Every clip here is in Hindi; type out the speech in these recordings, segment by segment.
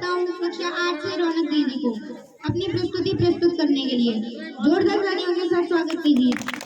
करता हूँ कक्षा 8 से रौनक दीदी को अपनी प्रस्तुति प्रस्तुत करने के लिए। जोरदार तालियों के साथ स्वागत कीजिए।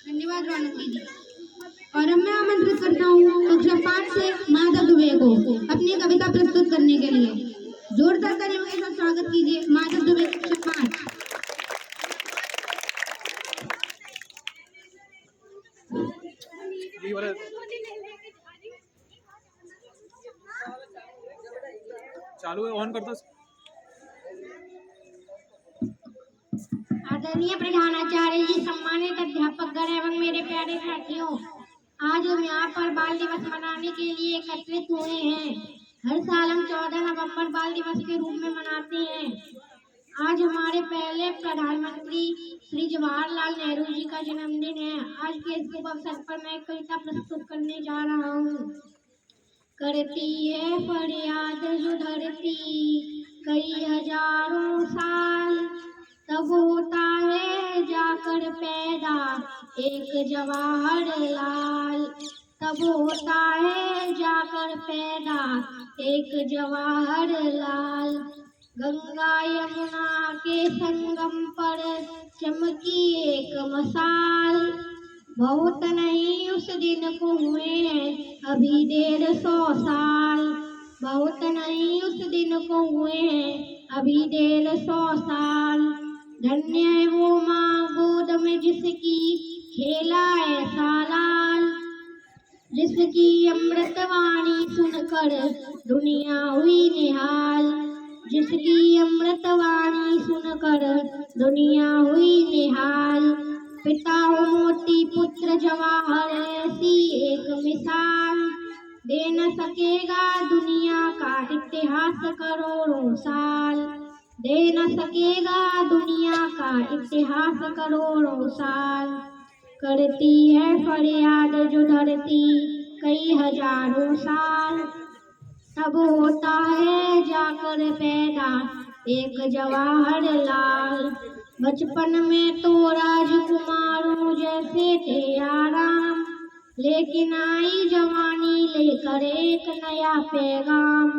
धन्यवाद रौनक दीदी। और अब मैं आमंत्रित करता हूँ कक्षा 5 से माधव दुबे को अपनी कविता प्रस्तुत करने के लिए। जोरदार तालियों के साथ स्वागत कीजिए माधव दुबे, कक्षा 5। चालू है, ऑन कर दो। आदरणीय प्रधानाचार्य जी, सम्मानित अध्यापक गण एवं मेरे प्यारे साथियों, आज हम यहाँ पर बाल दिवस मनाने के लिए एकत्रित हुए हैं। हर साल हम 14 नवंबर बाल दिवस के रूप में मनाते हैं। आज हमारे पहले प्रधानमंत्री श्री जवाहरलाल नेहरू जी का जन्मदिन है। आज के इस शुभ अवसर पर मैं कविता प्रस्तुत करने जा रहा हूँ। करती है फरियाद जो धरती कई हजारों साल, तब होता है जाकर पैदा एक जवाहरलाल। तब होता है जाकर पैदा एक जवाहरलाल। गंगा यमुना के संगम पर चमकी एक मसाल। बहुत नहीं उस दिन को हुए हैं अभी 150 साल। बहुत नहीं उस दिन को हुए हैं अभी 150 साल। धन्य है वो माँ गोद में जिसकी खेला ऐसा लाल। जिसकी अमृतवाणी सुनकर दुनिया हुई निहाल। जिसकी अमृतवाणी सुनकर दुनिया हुई निहाल। पिता हो मोती पुत्र जवाहर ऐसी एक मिसाल। दे न सकेगा दुनिया का इतिहास करोड़ों साल। दे न सकेगा दुनिया का इतिहास करोड़ों साल। करती है फरियाद जो धरती कई हजारों साल। तब होता है जाकर पैदा एक जवाहरलाल। बचपन में तो राजकुमारों जैसे थे आराम, लेकिन आई जवानी लेकर एक नया पैगाम।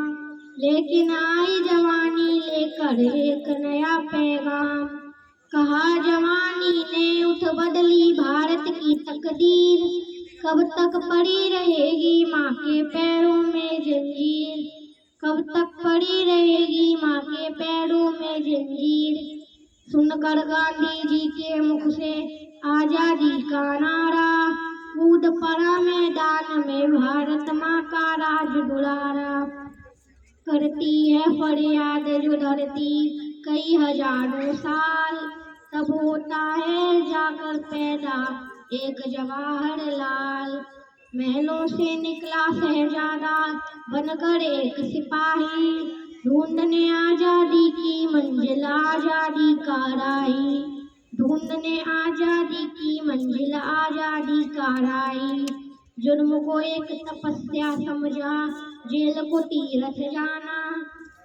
लेकिन आई जवानी लेकर एक नया पैगाम। कहा जवानी ने उठ बदली भारत की तकदीर। कब तक पड़ी रहेगी माँ के पैरों में जंजीर। कब तक पड़ी रहेगी माँ के पैरों में जंजीर। सुनकर गांधी जी के मुख से आजादी का नारा, कूद पड़ा मैदान में भारत माँ का राज दुलारा। करती है फरियाद जो धरती कई हजारों साल। तब होता है जाकर पैदा एक जवाहरलाल। महलों से निकला शहजादा बनकर एक सिपाही, ढूंढने आजादी की मंजिल आजादी का राही, ढूंढने आजादी की मंजिल आजादी का राही। जुर्म को एक तपस्या समझा, जेल को तीरथ जाना,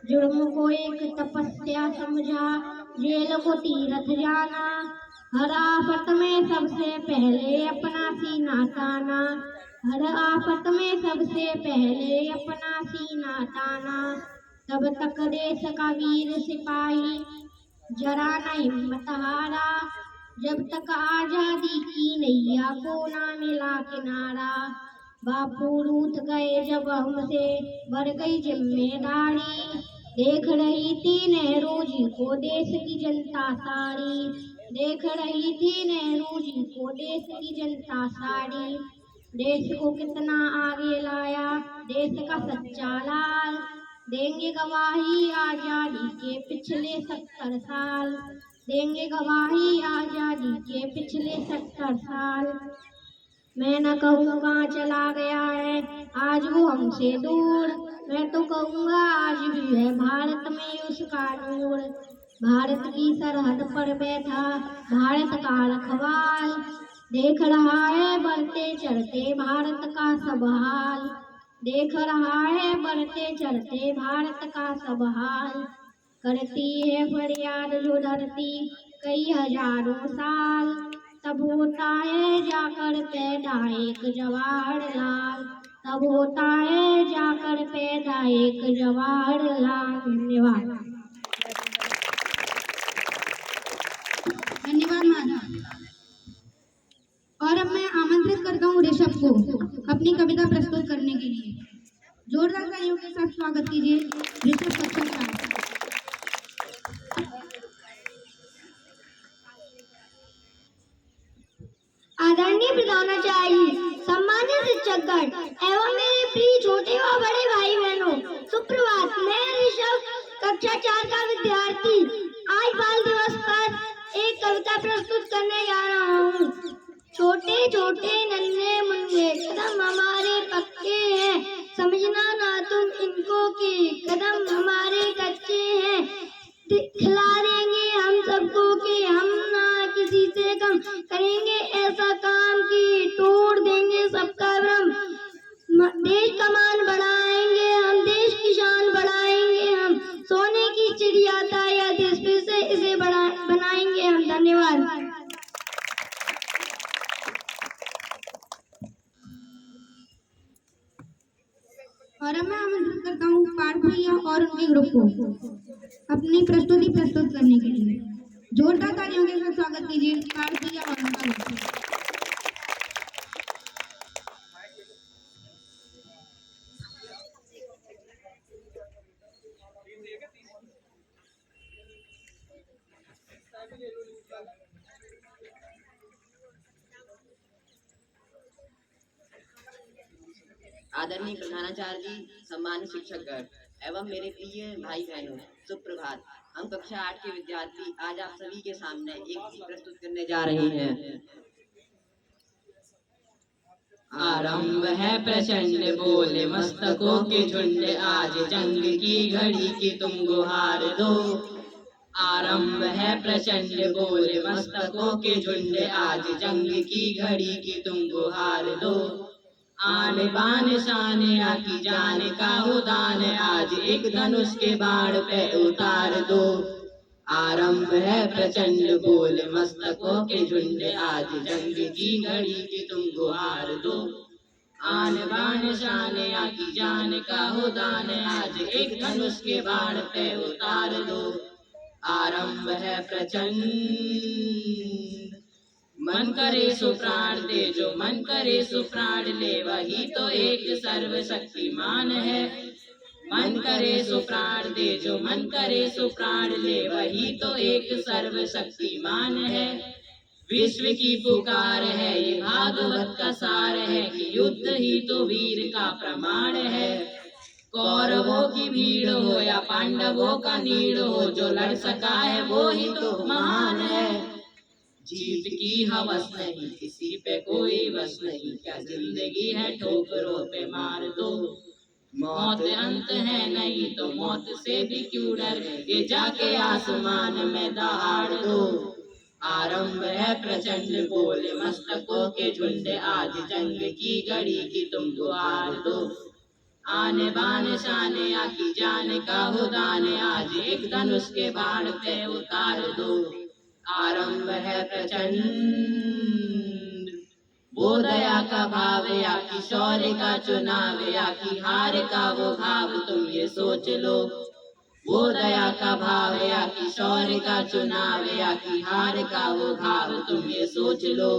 जुर्म को एक तपस्या समझा, जेल को तीरथ जाना। हर आफत में सबसे पहले अपना सीना ताना, हर आफत में सबसे पहले अपना सीना ताना। तब तक देश का वीर सिपाही जरा न हिम्मत हारा, जब तक आजादी की नैया को ना मिला किनारा। बापू रूठ गए जब हमसे बढ़ गई जिम्मेदारी, देख रही थी नेहरू जी को देश की जनता सारी, देख रही थी नेहरू जी को देश की जनता सारी। देश को कितना आगे लाया देश का सच्चा लाल, देंगे गवाही आजादी के पिछले 70 साल, देंगे गवाही आजादी के पिछले 70 साल। मैं न कहूँ कहाँ चला गया है आज वो हमसे दूर, मैं तो कहूँगा आज भी है भारत में उसका नूर। भारत की सरहद पर बैठा भारत का रखवाल, देख रहा है बढ़ते चढ़ते भारत का सब हाल, देख रहा है बढ़ते चढ़ते भारत का सब हाल। करती है फरियाद जो धरती कई हजारों साल, तब होता है जाकर पैदा एक जवाहरलाल, तब होता है जाकर पैदा एक जवाहरलाल। धन्यवाद। धन्यवाद माधव। और अब मैं आमंत्रित करता हूँ ऋषभ को अपनी कविता प्रस्तुत करने के लिए। जोरदार तालियों के साथ स्वागत कीजिए ऋषभ कक्षा 4। आदरणीय प्रधानाचार्य, सम्मानित शिक्षकगण एवं मेरे प्रिय छोटे व बड़े भाई बहनों, सुप्रभात। मैं ऋषभ कक्षा 4 का विद्यार्थी आज बाल दिवस पर एक कविता प्रस्तुत करने जा रहा हूँ। छोटे छोटे नन्हे मुन्ने कदम हमारे पक्के हैं, समझना ना तुम इनको कि कदम हमारे कच्चे हैं। दिखला देंगे हम सबको कि हम ना किसी से कम, करेंगे ऐसा काम कि तोड़ देंगे सबका भ्रम। देश का मान बढ़ाएंगे हम, देश की शान बढ़ाएंगे हम, सोने की चिड़िया था यह देश, फिर से इसे बनाएंगे हम। धन्यवाद। और अब मैं आमंत्रित करता हूँ पार्थ भैया और उनके ग्रुप को अपनी प्रस्तुति प्रस्तुत करने के लिए। जोरदार तालियों के साथ स्वागत कीजिए पार्थ भैया और उनका ग्रुप। आदरणीय प्रधानाचार्य जी, सम्मानित शिक्षकगण एवं मेरे प्रिय भाई बहनों, सुप्रभात। हम कक्षा 8 के विद्यार्थी आज आप सभी के सामने एक गीत प्रस्तुत करने जा रहे हैं। आरंभ है प्रचंड बोले मस्तकों के झुंड, आज जंग की घड़ी की तुम गुहार दो। आरंभ है प्रचंड बोले मस्तकों के झुंड, आज जंग की घड़ी की तुम गुहार दो। आन बान शान आकी जान का हो दान, आज एक धनुष के बाण पे उतार दो। आरंभ है प्रचंड बोल मस्तकों के झुंड, आज जंग की घड़ी की तुम गुहार दो। आन बान शान आकी जान का हो दान, आज एक धनुष के बाण पे उतार दो। आरंभ है प्रचंड मन करे सो प्राण दे, जो मन करे सो प्राण ले, वही तो एक सर्वशक्तिमान है। मन करे सो प्राण दे, जो मन करे सो प्राण ले, वही तो एक सर्वशक्तिमान है। विश्व की पुकार है ये भागवत का सार है, कि युद्ध ही तो वीर का प्रमाण है। कौरवों की भीड़ हो या पांडवों का नीड़ हो, जो लड़ सका है वो ही तो महान है। जीत की हवस नहीं, किसी पे कोई बस नहीं, क्या जिंदगी है ठोकरों पे मार दो। मौत अंत है नहीं तो मौत से भी क्यों डर, ये जाके आसमान में दहाड़ दो। आरंभ है प्रचंड बोले मस्तकों के झुंड, आज जंग की घड़ी की तुम गुहार दो। आने बाने शाने आकी जाने का हो दाने, आज एक धनुष के बाण पे उतार दो। आरंभ है प्रचंड वो दया का भाव, या की शौर्य का चुनाव, या की हार का वो भाव तुम ये सोच लो। वो दया का भाव, या की शौर्य का चुनाव, या की हार का वो भाव तुम ये सोच लो।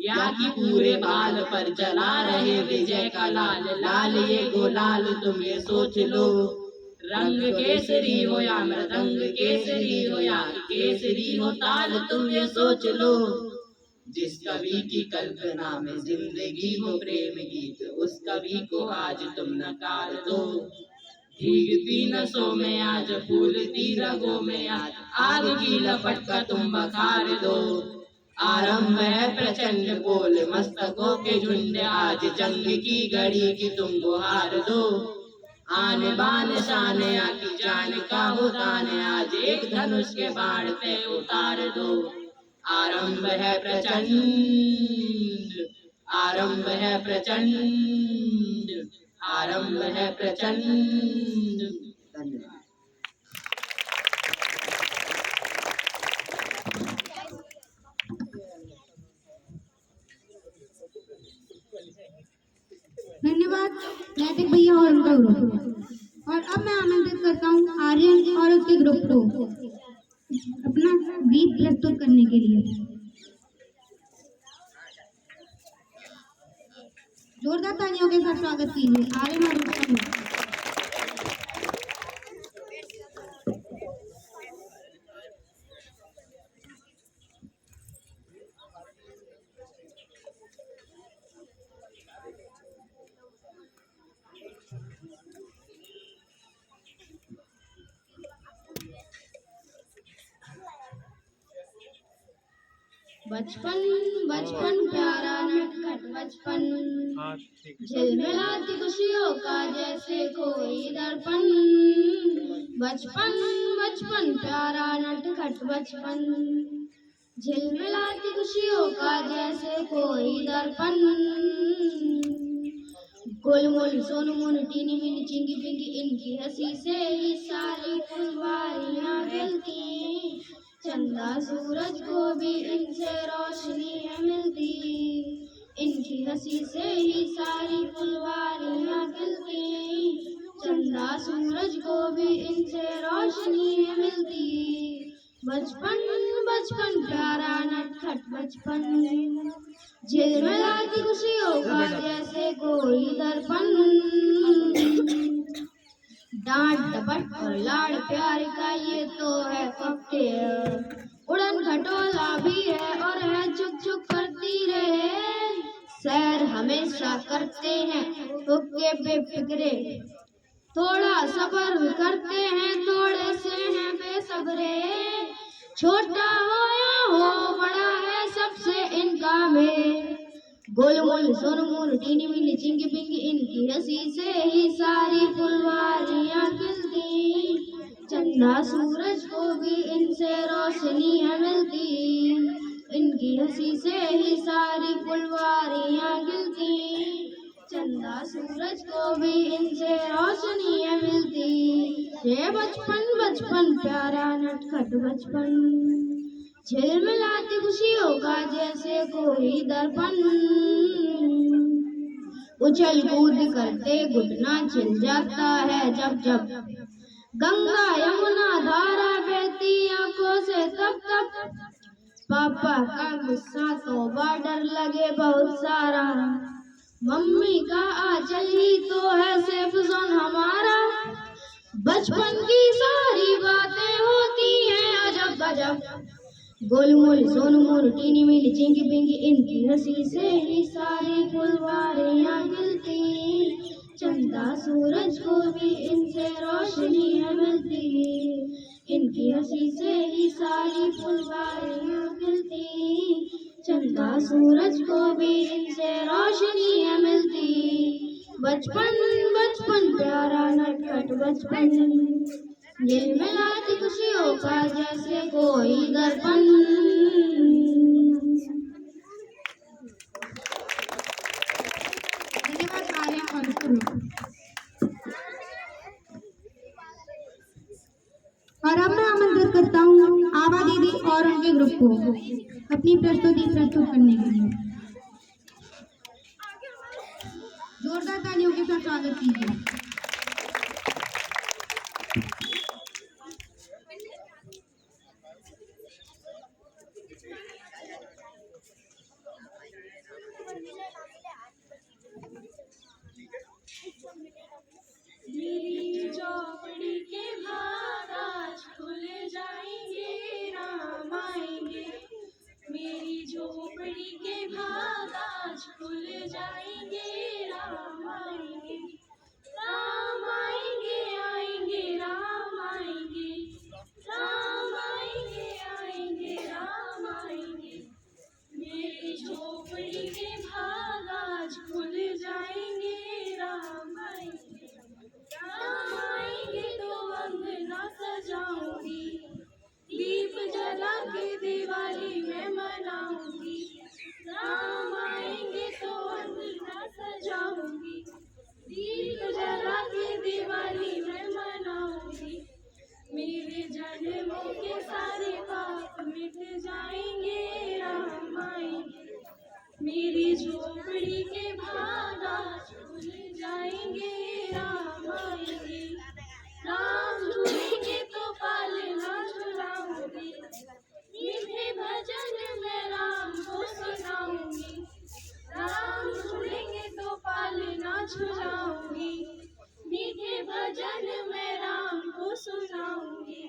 या कि पूरे बाल पर जला रहे विजय का लाल, लाल ये गुलाल तुम ये सोच लो। रंग केसरी हो या मृदंग केसरी हो या केसरी हो ताल तुम ये सोच लो। जिस कवि की कल्पना में जिंदगी हो प्रेम गीत, उस कवि को आज तुम नकार दो। भीगती नसों में आज फूलती रगों में आज, आग की लपट का तुम बखार दो। आरंभ है प्रचंड बोल मस्तकों के झुंड, आज जंग की घड़ी की तुम गुहार दो। आने बान शाने आकी जान का हो दाने, आज एक धनुष के बाण पे उतार दो। आरंभ है प्रचंड, आरंभ है प्रचंड, आरंभ है प्रचंड। धन्यवाद। धन्यवाद नैतिक भैया और उनका ग्रुप। और अब मैं आमंत्रित करता हूँ आर्यन और उसके ग्रुप को अपना गीत प्रस्तुत करने के लिए। जोरदार तालियों के साथ स्वागत कीजिए आर्यन और उसका ग्रुप। बचपन बचपन प्यारा नटखट बचपन, हाँ ठीक है। झिलमिलाती खुशियों का जैसे कोई दर्पण। बचपन बचपन प्यारा नटखट बचपन, झिलमिलाती खुशियों का जैसे कोई दर्पण। गोलमोल सोनमुन टीनी मिनी चिंगी पिंगी, इनकी हंसी से ही सारी फुलवारियां खिलती। चंदा सूरज को भी इनसे रोशनी है मिलती, इनकी हंसी से ही सारी फुलवारियां खिलती। चंदा सूरज को भी इनसे रोशनी है मिलती। बचपन बचपन प्यारा नटखट बचपन, झिलमिलाती खुशियों का जैसे कोई दर्पण। डांट डपट और लाड़ प्यार का ये तो है कॉकटेल, उड़न खटोला भी है और है चुक चुक करती रहे। सैर हमेशा करते हैं हुक्के बेफिक्रे, थोड़ा सब्र करते हैं थोड़े से हैं बेसब्रे। छोटा हो या हो बड़ा है सबसे इनका मेल, गोलमोल सोनमुन टीनी मिनी चिंगी पिंगी, इनकी हंसी से ही सारी फुलवारियां खिलती। चंदा सूरज को भी इनसे रोशनी है मिलती, इनकी हंसी से ही सारी फुलवारियां खिलती। चंदा सूरज को भी इनसे रोशनी है मिलती। ये बचपन बचपन प्यारा नटखट बचपन, झिलमिलाती खुशियों का जैसे कोई दर्पण। उछल कूद करते घुटना छिल जाता है जब जब, गंगा यमुना धारा बहती आंखों से तब तब। पापा का गुस्सा तो बॉर्डर लगे बहुत सारा, मम्मी का आंचल ही तो है सेफ जोन हमारा। बचपन की सारी बातें होती हैं अजब गजब, गोलमोल सोनमुन टीनी मिनी चिंगी पिंगी, इनकी हंसी से ही सारी फुलवारियां खिलती। चंदा सूरज को भी इनसे रोशनी है मिलती, इनकी हंसी से ही सारी फुलवारियां खिलती, चंदा सूरज को भी इनसे रोशनियां मिलती। बचपन बचपन प्यारा नटखट बचपन, दिल में लाती खुशियों का जैसे कोई दर्पण। धन्यवाद आर्या और सुनो। और अब मैं आमंत्रित करता हूँ आभा दीदी और उनके ग्रुप को अपनी प्रस्तुति प्रस्तुत करने के लिए। जोरदार तालियों के साथ स्वागत कीजिए। मेरी चौपड़ी के भाग आज खुल जाएंगे, राम आएंगे। मेरी झोपड़ी के भाग आज खुल जाएंगे, राम आएंगे। राम आएंगे आएंगे राम आएंगे, राम आएंगे आएंगे राम आएंगे। मेरी झोपड़ी के भाग आज खुल जाएंगे, राम आएंगे। राम आएंगे तो अंगना सजाऊंगी, दीप जला के दिवाली में मनाऊंगी। राम आएंगे तो अंगना सजाऊंगी, दीप जला के दिवाली में मनाऊंगी। मेरे जन्मों के सारे पाप मिट जाएंगे, राम आएंगे। मेरी झोपड़ी के भाग आज खुल जाएंगे, राम आएंगे। राम झूलेंगे तो पालना झुलाऊंगी, मीठे भजन मैं राम को सुनाऊंगी। राम झूलेंगे तो पालना झुलाऊंगी, मीठे भजन मैं राम को सुनाऊंगी।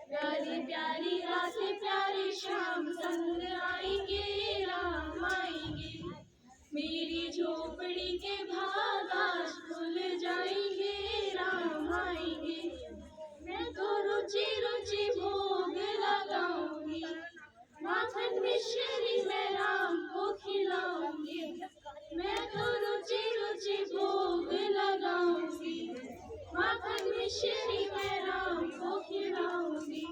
प्यारी प्यारी रातें प्यारे शाम संग आएंगे, राम आएंगे। मेरी झोपड़ी के भाग आज खुल जाएंगे, राम आएंगे। मैं तो रुचि रुचि भोग लगाऊंगी, माखन मिश्री मैं राम को खिलाऊंगी। मैं तो रुचि रुचि भोग लगाऊंगी, माखन मिश्री मैं राम को खिलाऊंगी।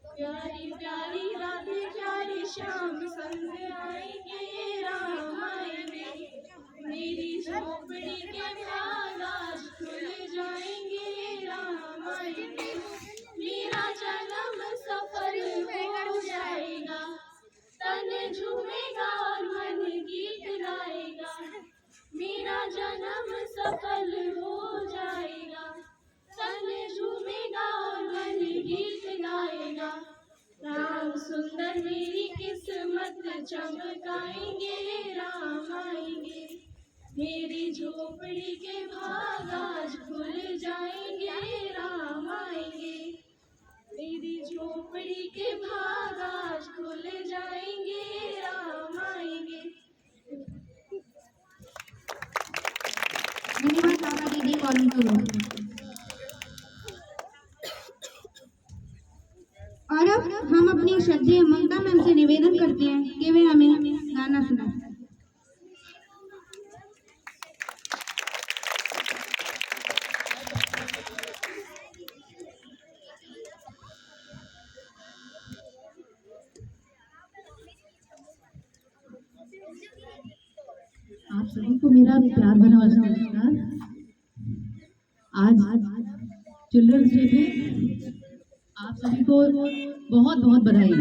प्यारी प्यारी रातें प्यारी शाम संग आएंगे, राम आएंगे। मेरी झोपड़ी के भाग आज खुल जाएंगे, राम आएंगे। मेरा जन्म सफल हो जाएगा, तन झूमेगा और मन गीत गाएगा। मेरा जन्म सफल हो जाएगा, तन झूमेगा और मन गीत गाएगा। राम सुंदर मेरी किस्मत चमकाएंगे, राम आएंगे। मेरी झोपड़ी के भाग आज खुल जाएंगे, राम आएंगे। मेरी झोपड़ी के भाग आज खुल जाएंगे, राम आएंगे। धन्यवाद आभा दीदी और उनके ग्रुप। और अब हम अपनी श्रद्धेय ममता मैम से निवेदन करते हैं कि वे हमें गाना सुनाएं। आप सभी को मेरा प्यार भरा नमस्कार। आज चिल्ड्रंस डे पे आप सभी को बहुत बहुत बधाई।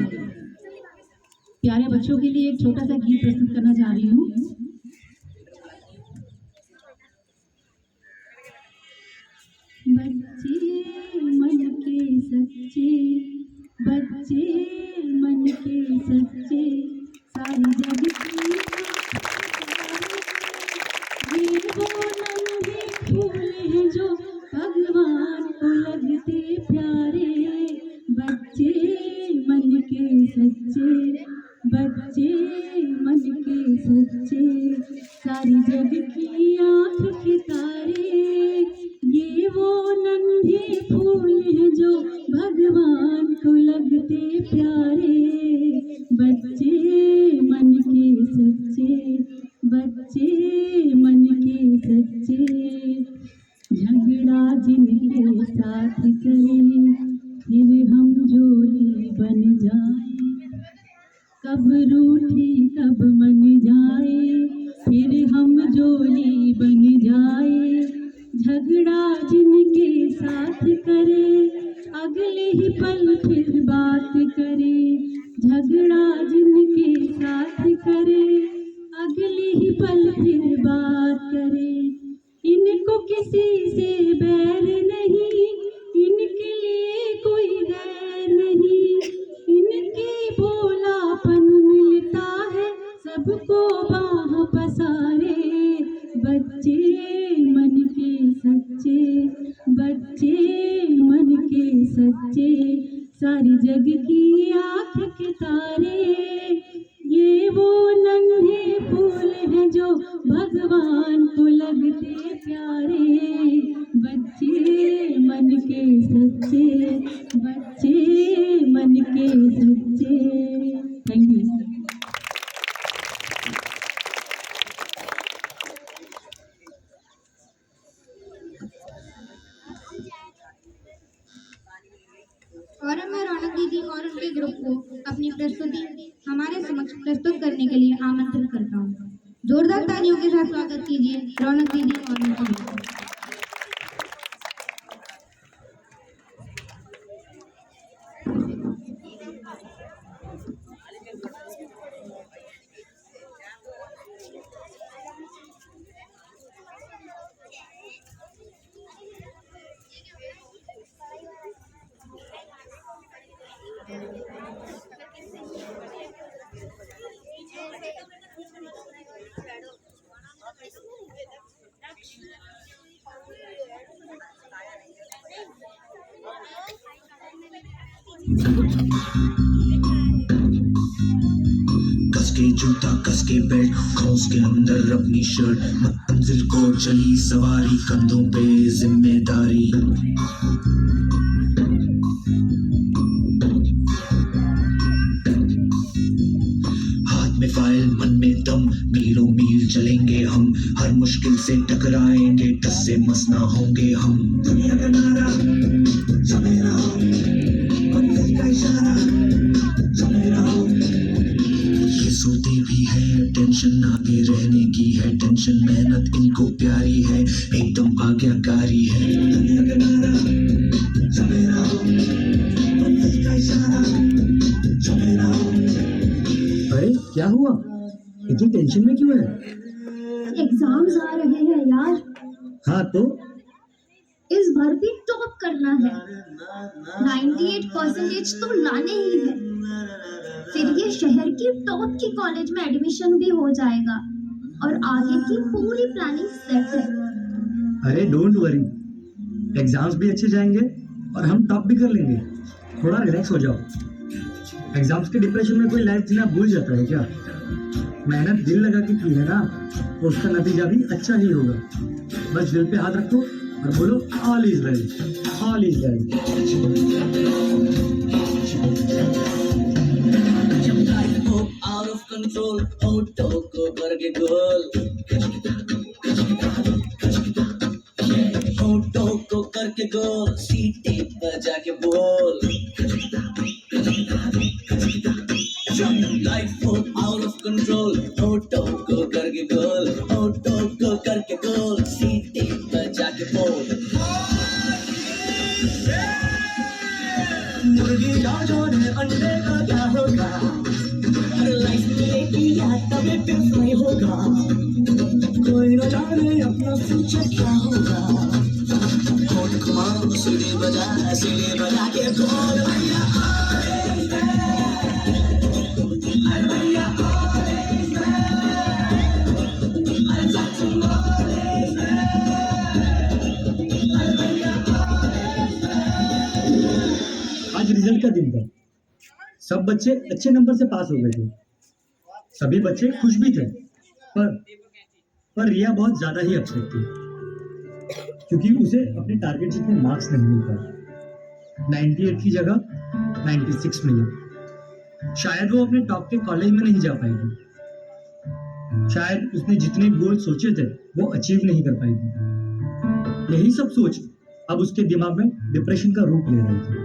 प्यारे बच्चों के लिए एक छोटा सा गीत प्रस्तुत करना चाह रही हूँ। बच्चे मन के सच्चे, बच्चे मन के सच्चे, सारी जग की ये वो नन्हे फूल हैं जो भगवान को लगते प्यारे। बच्चे मन के सच्चे, बच्चे मन के सच्चे, सारी जग की आँख के तारे। ये वो नन्हे फूल हैं जो भगवान सच्चे, बच्चे मन के सच्चे, झगड़ा जिनके साथ करे, फिर हम जोली बन जाए, कब रूठी कब मन जाए, फिर हम जोली बन जाए, झगड़ा जिनके साथ करे, अगले ही पल फिर बात करे, झगड़ा जिनके साथ करे, अगले ही पल फिर बात करे, इनको किसी से बैर नहीं, इनके लिए कोई गैर नहीं, इनके भोलापन मिलता है सबको बाह पसारे, बच्चे मन के सच्चे, बच्चे मन के सच्चे, सारी जग की आँख के तारे, ये वो नन्हे फूल हैं जो भगवान को लगते प्यारे, बच्चे मन के सच्चे, बच्चे मन के सच्चे। Thank you. और अब मैं रौनक दीदी और उनके ग्रुप को अपनी प्रस्तुति हमारे समक्ष प्रस्तुत करने के लिए आमंत्रित करता हूँ। जोरदार तालियों के साथ स्वागत कीजिए रौनक दीदी और उनके ग्रुप को। कस के जूता कस के बेल्ट खोस के अंदर अपनी शर्ट, मंजिल को चली सवारी, कंधों पे जिम्मेदारी, हाथ में फाइल मन में दम, मीलों मील चलेंगे हम, हर मुश्किल से टकराएंगे, टस से मस ना होंगे हम, दुनिया का नारा समय रहो, मंजिल का इशारा समय रहो, ये सोते भी है टेंशन आगे रहने की है टेंशन, मेहनत इनको प्यारी है एकदम आज्ञाकारी है, दुनिया का नारा समय रहो, मंजिल का इशारा समय रहो। अरे क्या हुआ, इतनी टेंशन में क्यों है? एग्जाम्स आ रहे हैं यार, हाँ तो इस बार भी टॉप करना है, 98% तो लाने ही है, फिर ये शहर की टॉप की कॉलेज में एडमिशन भी हो जाएगा और आगे की पूरी प्लानिंग सेट है। अरे डोंट वरी, एग्जाम्स भी अच्छे जाएंगे और हम टॉप भी कर लेंगे, थोड़ा रिलैक्स हो जाओ। एग्जाम्स के डिप्रेशन में कोई लाइफ जीना भूल जाता है क्या? मेहनत दिल लगा के की है ना, तो उसका नतीजा भी अच्छा ही होगा। बस दिल पे हाथ रखो और बोलो all is well, all is well. Out of control auto को करके गोल, ऑटो को करके गोल, सीटी बजा के बोल, life out of control auto को करके गोल, ऑटो को करके गोल, सीटी बजा के बोल, मुर्गी का जोड़े अंडे का क्या होगा, हर लाइफ मिलेगी या तभी फिर फ्राई होगा, कोई न जाने अपना फ्यूचर क्या होगा, होठ घुमाओ सीढ़ी बजा के बोल भैया आज रिजल्ट का दिन था, सब बच्चे अच्छे नंबर से पास हो गए थे, सभी बच्चे खुश भी थे, पर रिया बहुत ज्यादा ही अपसेट थी क्योंकि उसे अपने टारगेट जितने मार्क्स नहीं मिल पाए। 98 की जगह 96 मिले। शायद वो अपने टॉप के कॉलेज में नहीं जा पाएगी। शायद उसने जितने गोल सोचे थे वो अचीव नहीं कर पाई थी। यही सब सोच अब उसके दिमाग में डिप्रेशन का रूप ले रही थी।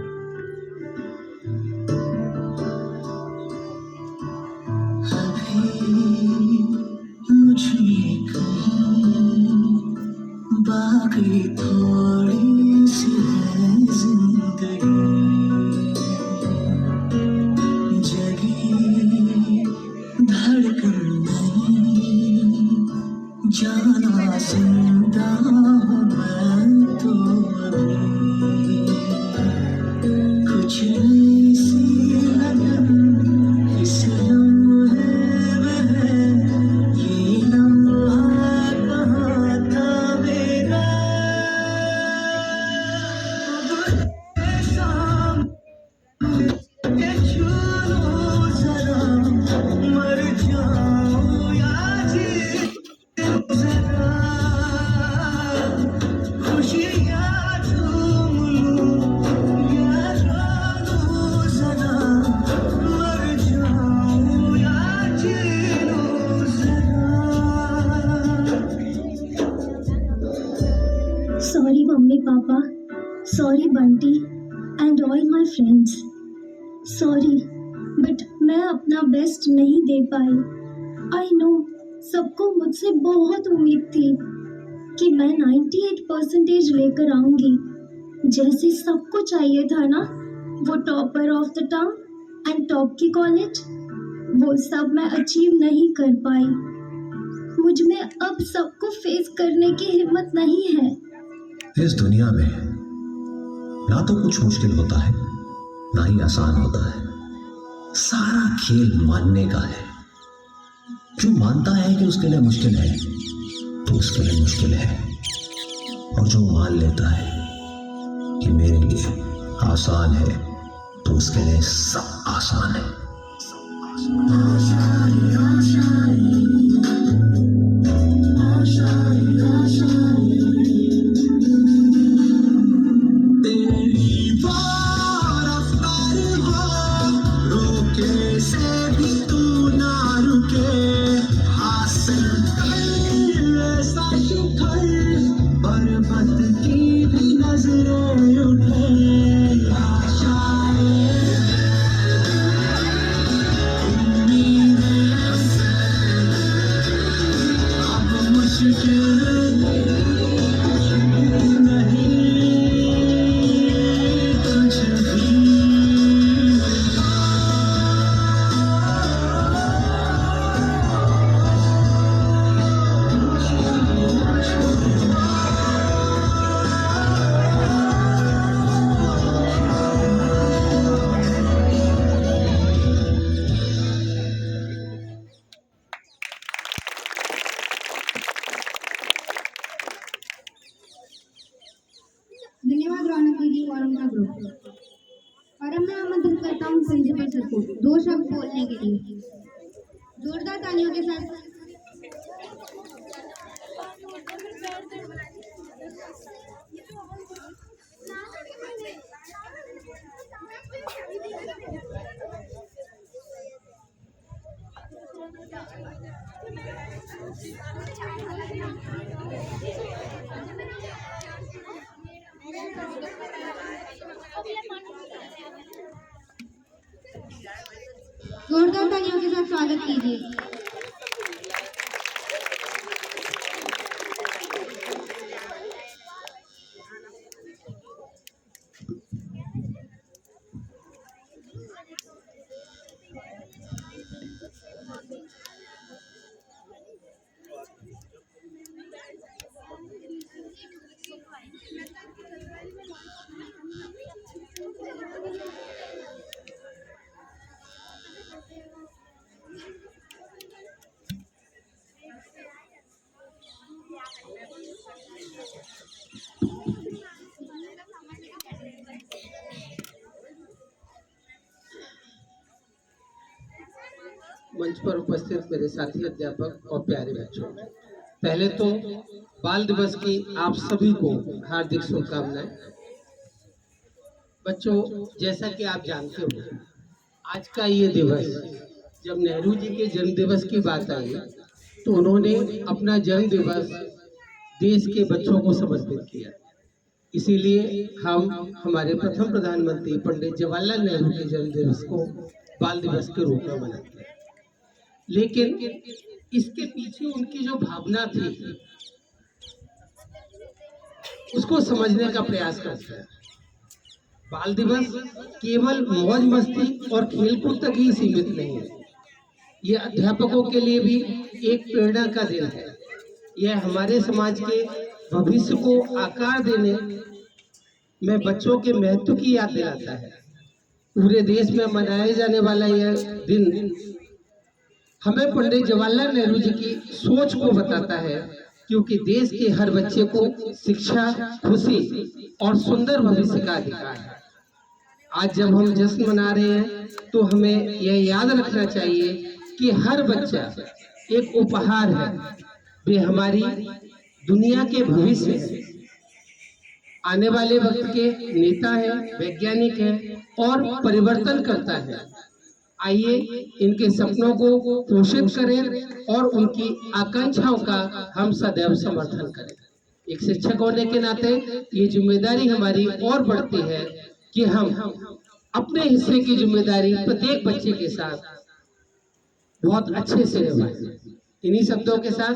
बाकी थोड़ी सी है जिंदगी, जगी धड़कन नहीं, जाना जिंदा हूँ मैं तो अभी, कुछ ऐसी लगन इस लम्हे में है, ये लम्हा कहाँ था मेरा, सामने छू लो जरा, मर जाऊं या जी जरा, खुशियाँ झूम लूं या रो लूं जरा, मर जाऊं या जी लूं जरा। Sorry mummy papa, sorry Bunty and all my friends, sorry but मैं अपना बेस्ट नहीं दे पाई। आई नो सबको मुझसे बहुत उम्मीद थी कि मैं 98% लेकर आऊंगी, जैसे सबको चाहिए था ना, वो topper of the town and top की कॉलेज, वो सब मैं अचीव नहीं कर पाई। मुझ में अब सबको फेस करने की हिम्मत नहीं है। इस दुनिया में ना तो कुछ मुश्किल होता है ना ही आसान होता है, सारा खेल मानने का है। जो मानता है कि उसके लिए मुश्किल है तो उसके लिए मुश्किल है, और जो मान लेता है कि मेरे लिए आसान है तो उसके लिए सब आसान है। तेरी वो रफ्तार हो, रोके से भी तू ना रुके, हासिल कर ऐसा शिखर, पर्वत की भी नजरें उठे, आशाएं उम्मीदें अब मुश्किल नहीं कुछ भी। धन्यवाद रौनक दीदी और उनका ग्रुप। और अब मैं आमंत्रित करता हूँ प्रिंसिपल सर को 2 शब्द बोलने के लिए। जोरदार तालियों के साथ। जोरदार तालियों के साथ स्वागत कीजिए। मंच पर उपस्थित मेरे साथी अध्यापक और प्यारे बच्चों, पहले तो बाल दिवस की आप सभी को हार्दिक शुभकामनाएं। बच्चों, जैसा कि आप जानते हो, आज का ये दिवस जब नेहरू जी के जन्म दिवस की बात आई तो उन्होंने अपना जन्म दिवस देश के बच्चों को समर्पित किया। इसीलिए हम हमारे प्रथम प्रधानमंत्री पंडित जवाहरलाल नेहरू के जन्म दिवस को बाल दिवस के रूप में मनाते हैं। लेकिन इसके पीछे उनकी जो भावना थी उसको समझने का प्रयास करते हैं। बाल दिवस केवल मौज मस्ती और खेलकूद तक ही सीमित नहीं है, यह अध्यापकों के लिए भी एक प्रेरणा का दिन है। यह हमारे समाज के भविष्य को आकार देने में बच्चों के महत्व की याद दिलाता है। पूरे देश में मनाए जाने वाला यह दिन हमें पंडित जवाहरलाल नेहरू जी की सोच को बताता है, क्योंकि देश के हर बच्चे को शिक्षा, खुशी और सुंदर भविष्य का अधिकार है। आज जब हम जश्न मना रहे हैं तो हमें यह याद रखना चाहिए कि हर बच्चा एक उपहार है, वे हमारी दुनिया के भविष्य है, आने वाले वक्त के नेता है, वैज्ञानिक है और परिवर्तन करता है। आइए इनके सपनों को पोषित करें और उनकी आकांक्षाओं का हम सदैव समर्थन करें। एक शिक्षक होने के नाते ये जिम्मेदारी हमारी और बढ़ती है कि हम अपने हिस्से की जिम्मेदारी प्रत्येक बच्चे के साथ बहुत अच्छे से निभाएं। इन्हीं शब्दों के साथ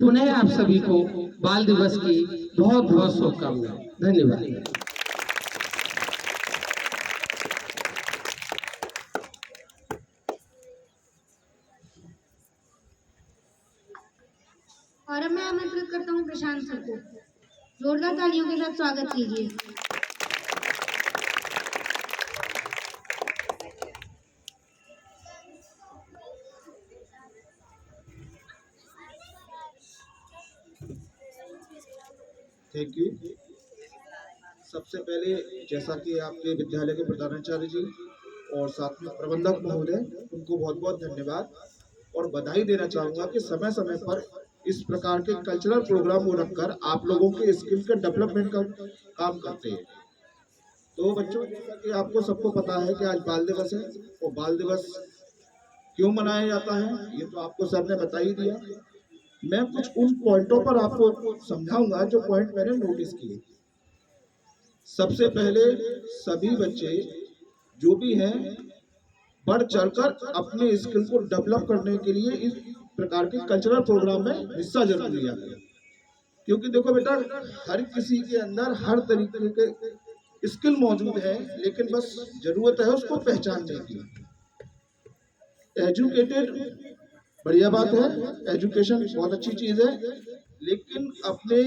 पुनः आप सभी को बाल दिवस की बहुत बहुत शुभकामनाएं। धन्यवाद। और अब मैं आमंत्रित करता हूँ प्रशांत सर को। जोरदार तालियों के साथ स्वागत कीजिए। Thank you. सबसे पहले जैसा कि आपके विद्यालय के प्रधानाचार्य जी और साथ में प्रबंधक महोदय, उनको बहुत बहुत धन्यवाद और बधाई देना चाहूँगा कि समय समय पर इस प्रकार के कल्चरल प्रोग्राम को रखकर आप लोगों के स्किल के डेवलपमेंट का काम करते हैं। तो बच्चों, जैसा कि आपको सबको पता है कि आज बाल दिवस है, और बाल दिवस क्यों मनाया जाता है ये तो आपको सर ने बता ही दिया। मैं कुछ उन पॉइंटों पर आपको समझाऊंगा जो पॉइंट मैंने नोटिस किए। सबसे पहले सभी बच्चे जो भी हैं बढ़ चढ़कर अपने स्किल को डेवलप करने के लिए इस प्रकार के कल्चरल प्रोग्राम में हिस्सा जरूर लिया करें। क्योंकि देखो बेटा, हर किसी के अंदर हर तरीके के स्किल मौजूद है, लेकिन बस जरूरत है उसको पहचानने की। एजुकेटेड बढ़िया बात है, एजुकेशन बहुत अच्छी चीज है, लेकिन अपने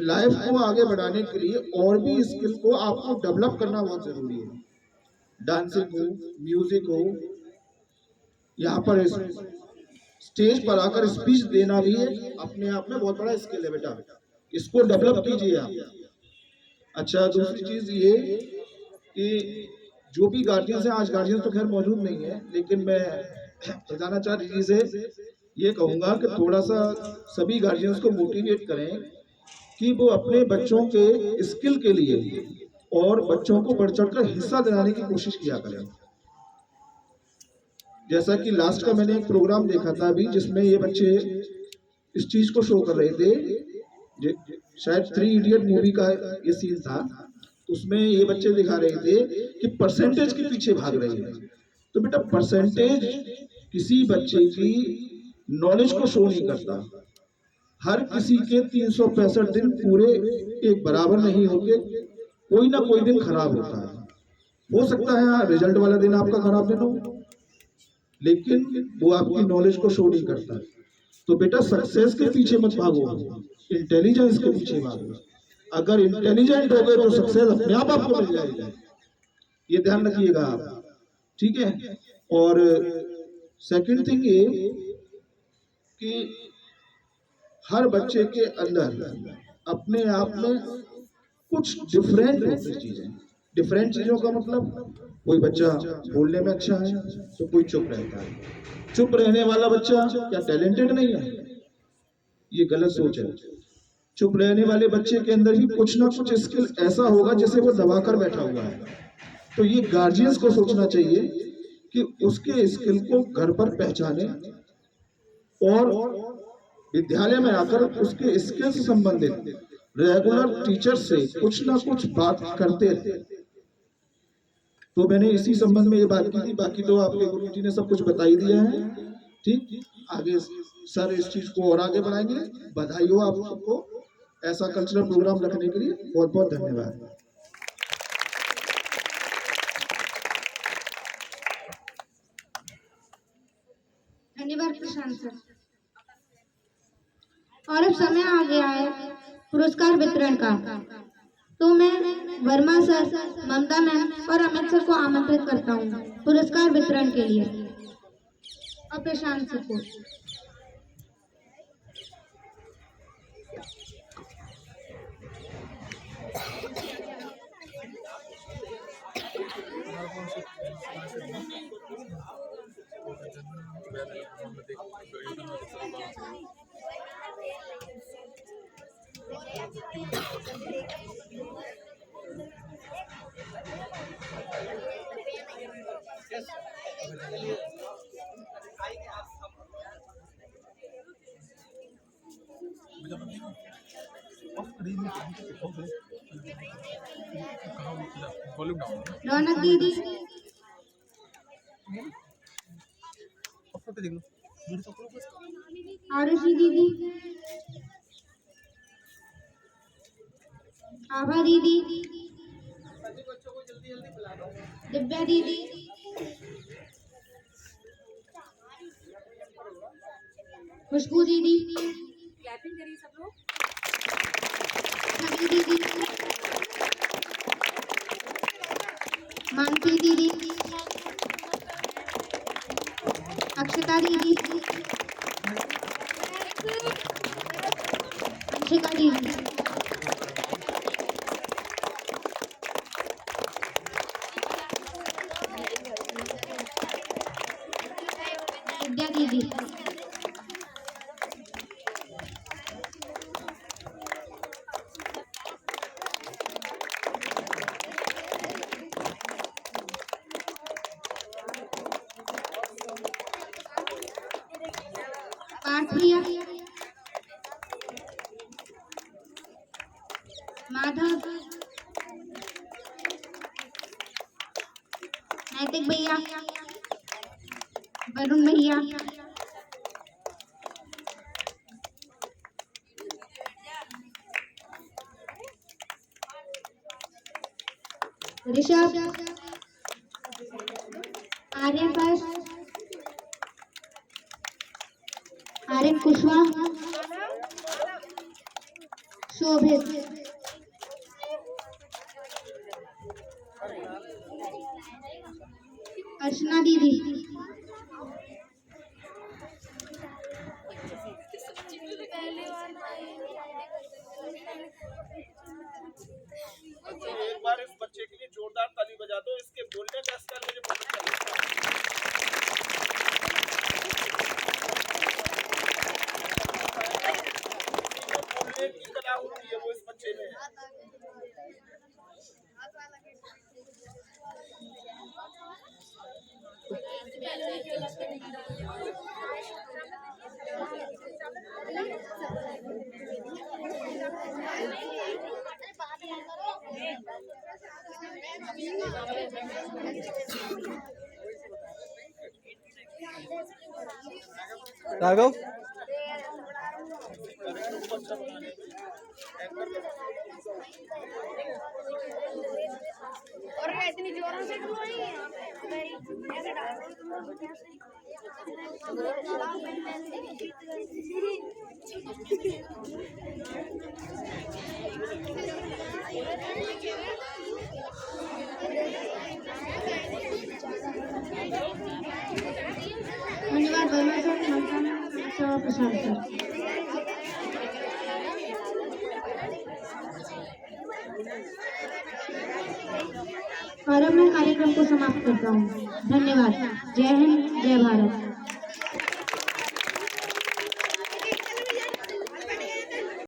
लाइफ को आगे बढ़ाने के लिए और भी स्किल को आपको डेवलप करना बहुत जरूरी है। डांसिंग हो, म्यूजिक हो, यहाँ पर स्टेज पर आकर स्पीच देना भी अपने आप में बहुत बड़ा स्किल है बेटा, इसको डेवलप कीजिए आप। अच्छा, दूसरी चीज ये कि जो भी गार्जियंस है, आज गार्जियंस तो खैर मौजूद नहीं है, लेकिन मैं प्रधानाचार्य जी से ये कहूँगा कि थोड़ा सा सभी गार्जियंस को मोटिवेट करें कि वो अपने बच्चों के स्किल के लिए और बच्चों को बढ़ चढ़कर हिस्सा दिलाने की कोशिश किया करें। जैसा कि लास्ट का मैंने एक प्रोग्राम देखा था अभी, जिसमें ये बच्चे इस चीज को शो कर रहे थे, शायद 3 इडियट मूवी का ये सीन था, उसमें ये बच्चे दिखा रहे थे कि परसेंटेज के पीछे भाग रहे हैं। तो बेटा, परसेंटेज किसी बच्चे की नॉलेज को शो नहीं करता। हर किसी के 365 दिन पूरे एक बराबर नहीं होते, कोई ना कोई दिन खराब होता है। हो सकता है हाँ, रिजल्ट वाला दिन आपका खराब दिन हो, लेकिन वो आपकी नॉलेज को शो नहीं करता। तो बेटा, सक्सेस के पीछे मत भागो, इंटेलिजेंस के पीछे भागो। अगर इंटेलिजेंट हो गए तो सक्सेस अपने आप आपको मिल जाएगा, ये ध्यान रखिएगा आप, ठीक है। और सेकंड थिंग ये कि हर बच्चे के अंदर अपने आप में कुछ डिफरेंट होती चीजें। डिफरेंट चीजों का मतलब, कोई बच्चा बोलने में अच्छा है तो कोई चुप रहता है। चुप रहने वाला बच्चा क्या टैलेंटेड नहीं है? ये गलत सोच है। चुप रहने वाले बच्चे के अंदर भी कुछ ना कुछ स्किल ऐसा होगा जिसे वो दबाकर बैठा हुआ है। तो ये गार्जियंस को सोचना चाहिए कि उसके स्किल को घर पर पहचाने और विद्यालय में आकर उसके स्किल से संबंधित रेगुलर टीचर से कुछ ना कुछ बात करते थे। तो मैंने इसी संबंध में ये बात की थी। बाकी तो आपके गुरु जी ने सब कुछ बता ही दिया है। ठीक, आगे सर इस चीज को और आगे बढ़ाएंगे। बधाई हो आप सबको ऐसा कल्चरल प्रोग्राम रखने के लिए। बहुत बहुत धन्यवाद। धन्यवाद प्रशांत सर। और अब समय आ गया है पुरस्कार वितरण का। तो मैं वर्मा सर, ममता मैम और अमित सर को आमंत्रित करता हूँ पुरस्कार वितरण के लिए। और प्रशांत सर को। रौनक दीदी, आरुषि दीदी, आभा दीदी, दिव्या दीदी, खुशबू दीदी, छवि दीदी, मानसी दीदी, अक्षता दीदी, अंशिका दीदी, विद्या दीदी, पार्थप्रिया, माधव, नैतिक भैया, वरुण भैया, ऋषभ, आर्यन फर्स्ट, आर्यन कुशवाहा, शोभित, अर्चना दीदी, एक बार इस बच्चे के लिए जोरदार ताली बजा दो। इसके बोलने का स्टाइल मुझे बहुत अच्छा लगता है। बोलने की कला होती है वो इस बच्चे में है। राघव, और इतनी जोरों से क्यों आई है? ऐसे डाल धन्यवाद वर्मा सर, ममता मैम और प्रशांत सर। और अब मैं कार्यक्रम को समाप्त करता हूँ। धन्यवाद। जय हिंद, जय भारत।